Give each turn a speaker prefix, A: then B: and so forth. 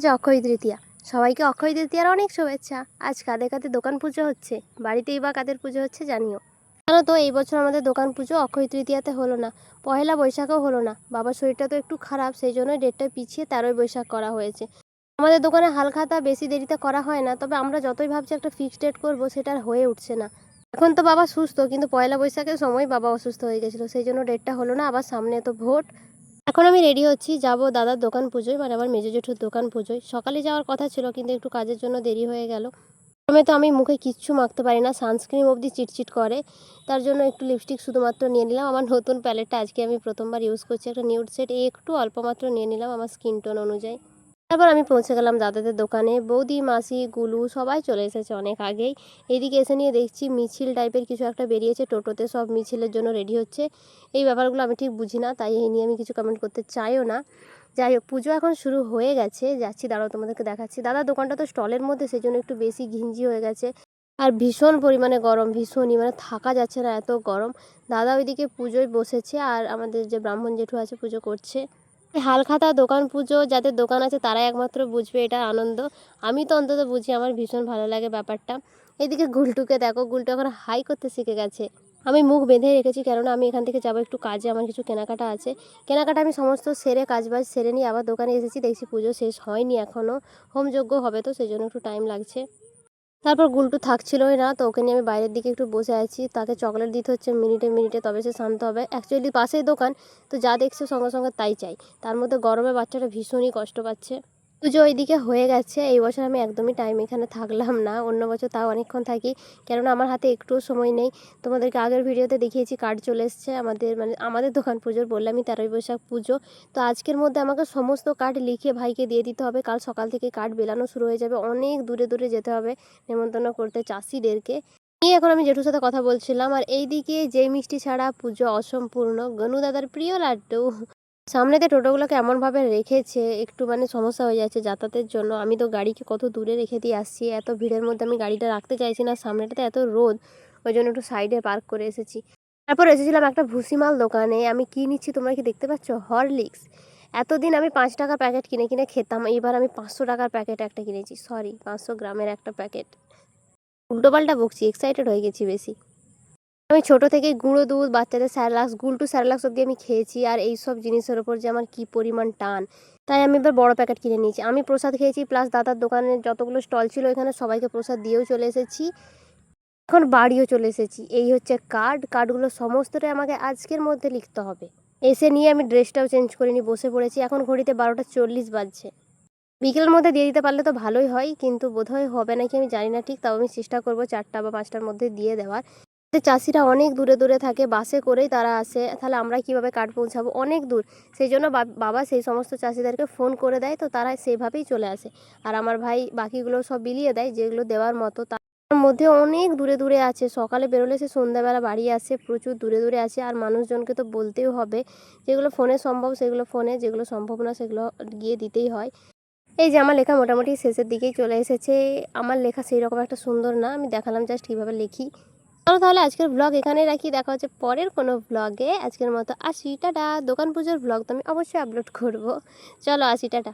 A: আজ অক্ষয় তৃতীয়া। সবাইকে অক্ষয় তৃতীয়ার অনেক শুভেচ্ছা। আজ কাদের কাদের দোকান পুজো হচ্ছে, বাড়িতেই বা কাদের পুজো হচ্ছে জানিও। জানো তো, এই বছর আমাদের দোকান পুজো অক্ষয় তৃতীয়াতে হলো না, পয়লা বৈশাখও হলো না। বাবার শরীরটা তো একটু খারাপ, সেই জন্য ডেটটা পিছিয়ে 13ই বৈশাখ করা হয়েছে। আমাদের দোকানে হালখাতা বেশি দেরিতে করা হয় না, তবে আমরা যতই ভাবছি একটা ফিক্সড ডেট করবো, সেটা আর হয়ে উঠছে না। এখন তো বাবা সুস্থ, কিন্তু পয়লা বৈশাখের সময় বাবা অসুস্থ হয়ে গেছিলো, সেই জন্য ডেটটা হলো না। আবার সামনে তো ভোট। এখন আমি রেডি হচ্ছি, যাব দাদার দোকান পুজোয়, মানে আমার মেজো জেঠুর দোকান পুজোয়। সকালে যাওয়ার কথা ছিল, কিন্তু একটু কাজের জন্য দেরি হয়ে গেল। প্রথমে তো আমি মুখে কিচ্ছু মাখতে পারি না, সানস্ক্রিন অবধি চিটচিট করে। তার জন্য একটু লিপস্টিক শুধুমাত্র নিয়ে নিলাম। আমার নতুন প্যালেটটা আজকে আমি প্রথমবার ইউজ করছি, একটা নিউড শেড, একটু অল্প মাত্র নিয়ে নিলাম আমার স্কিন টোন অনুযায়ী। তারপর আমি পৌঁছে গেলাম দাদাদের দোকানে। বৌদি, মাসি, গুলু সবাই চলে এসেছে অনেক আগেই। এদিকে এসে নিয়ে দেখছি মিছিল টাইপের কিছু একটা বেরিয়েছে, টোটোতে সব মিছিলের জন্য রেডি হচ্ছে। এই ব্যাপারগুলো আমি ঠিক বুঝি না, তাই এই নিয়ে আমি কিছু কমেন্ট করতে চাইও না। যাই হোক, পুজো এখন শুরু হয়ে গেছে, যাচ্ছি, দাঁড়াও তোমাদেরকে দেখাচ্ছি। দাদার দোকানটা তো স্টলের মধ্যে, সেই জন্য একটু বেশি ঘিঞ্জি হয়ে গেছে। আর ভীষণ পরিমাণে গরম, ভীষণই, মানে থাকা যাচ্ছে না, এত গরম। দাদা ওইদিকে পুজোয় বসেছে, আর আমাদের যে ব্রাহ্মণ জেঠু আছে পুজো করছে। হালখাতা দোকান পুজো, যাদের দোকান আছে তারাই একমাত্র বুঝবে এটা আনন্দ। আমি তো অন্তত বুঝি, আমার ভীষণ ভালো লাগে ব্যাপারটা। এদিকে গুলটুকে দেখো, গুলটু এখন হাই করতে শিখে গেছে। আমি মুখ বেঁধে রেখেছি, কেননা আমি এখান থেকে যাবো একটু কাজে, আমার কিছু কেনাকাটা আছে। কেনাকাটা আমি সমস্ত সেরে, কাজবাজ সেরে নিয়ে আবার দোকানে এসেছি, দেখছি পুজো শেষ হয়নি এখনও, হোমযজ্ঞ হবে, তো সেই জন্য একটু টাইম লাগছে। তারপর গুলটু থাকছিলই না, তো ওকে নিয়ে আমি বাইরের দিকে একটু বসে আছি। তাকে চকলেট দিতে হচ্ছে মিনিটে মিনিটে, তবে সে শান্ত হবে। অ্যাকচুয়ালি পাশেই দোকান, তো যা দেখছে সঙ্গে সঙ্গে তাই চাই। তার মধ্যে গরমে বাচ্চাটা ভীষণই কষ্ট পাচ্ছে। পুজো ওইদিকে হয়ে গেছে। এই বছর আমি একদমই টাইম এখানে থাকলাম না, অন্য বছর তাও অনেকক্ষণ থাকি, কেননা আমার হাতে একটুও সময় নেই। তোমাদেরকে আগের ভিডিওতে দেখিয়েছি কার্ড চলে এসছে আমাদের দোকান পুজোর, বললামই 13ই বৈশাখ পুজো। তো আজকের মধ্যে আমাকে সমস্ত কার্ড লিখে ভাইকে দিয়ে দিতে হবে। কাল সকাল থেকে কার্ড বেলানো শুরু হয়ে যাবে, অনেক দূরে দূরে যেতে হবে নেমন্তন্ন করতে চাষিদেরকে নিয়ে। এখন আমি জেঠুর সাথে কথা বলছিলাম, আর এইদিকে যেই মিষ্টি ছাড়া পুজো অসম্পূর্ণ, গনু দাদার প্রিয় লাড্ডু। সামনেতে টোটোগুলোকে এমনভাবে রেখেছে, একটু মানে সমস্যা হয়ে যাচ্ছে যাতায়াতের জন্য। আমি তো গাড়িকে কত দূরে রেখে দিয়ে আসছি, এত ভিড়ের মধ্যে আমি গাড়িটা রাখতে চাইছি না, সামনেটাতে এত রোদ, ওই জন্য একটু সাইডে পার্ক করে এসেছি। তারপর এসেছিলাম একটা ভুসিমাল দোকানে। আমি কি নিচ্ছি তোমরা কি দেখতে পাচ্ছ? হরলিক্স। এতদিন আমি 5 টাকার প্যাকেট কিনে কিনে খেতাম, এইবার আমি 500 টাকার প্যাকেট একটা কিনেছি, সরি 500 গ্রামের একটা প্যাকেট। উল্টোপাল্টা বকছি, এক্সাইটেড হয়ে গেছি বেশি। আমি ছোট থেকে গুঁড়ো দুধ, বাচ্চাদের স্যারেলাক্স, গুলটু স্যারেলাক্স অব্দি আমি খেয়েছি, আর এই সব জিনিসের ওপর যে আমার কি পরিমাণ টান, তাই আমি এবার বড় প্যাকেট কিনে নিয়েছি। আমি প্রসাদ খেয়েছি, প্লাস দাদার দোকানের যতগুলো স্টল ছিল এখানে সবাইকে প্রসাদ দিয়েও চলে এসেছি। এখন বাড়িও চলে এসেছি। এই হচ্ছে কার্ডগুলো সমস্তটাই আমাকে আজকের মধ্যে লিখতে হবে। এসে নিয়ে আমি ড্রেসটাও চেঞ্জ করিনি, বসে পড়েছি। এখন ঘড়িতে 12টা 40 বাজছে। বিকেলের মধ্যে দিয়ে দিতে পারলে তো ভালোই হয়, কিন্তু বোধহয় হবে নাকি আমি জানি না ঠিক, তাও আমি চেষ্টা করবো 4টা বা 5টার মধ্যে দিয়ে দেওয়ার। চাষিরা অনেক দূরে দূরে থাকে, বাসে করেই তারা আসে, তাহলে আমরা কিভাবে কার্ড পৌঁছাবো, অনেক দূর। সেই জন্য বাবা সেই সমস্ত চাষিদেরকে ফোন করে দেয়, তো তারা সেভাবেই চলে আসে। আর আমার ভাই বাকিগুলো সব বিলিয়ে দেয়, যেগুলো দেওয়ার মতো। তার মধ্যে অনেক দূরে দূরে আছে, সকালে বেরোলে সে সন্ধ্যাবেলা বাড়ি আসে, প্রচুর দূরে দূরে আছে। আর মানুষজনকে তো বলতেও হবে, যেগুলো ফোনে সম্ভব সেগুলো ফোনে, যেগুলো সম্ভব না সেগুলো গিয়ে দিতেই হয়। এই যে আমার লেখা মোটামুটি শেষের দিকেই চলে এসেছে। আমার লেখা সেই রকম একটা সুন্দর না, আমি দেখালাম জাস্ট কীভাবে লিখি। চলো তাহলে আজকের ব্লগ এখানেই রাখি, দেখা হচ্ছে পরের কোনো ব্লগে। আজকের মতো আসি, টাটা। দোকান পুজোর ব্লগ তো আমি অবশ্যই আপলোড করব। চলো আসি, টাটা।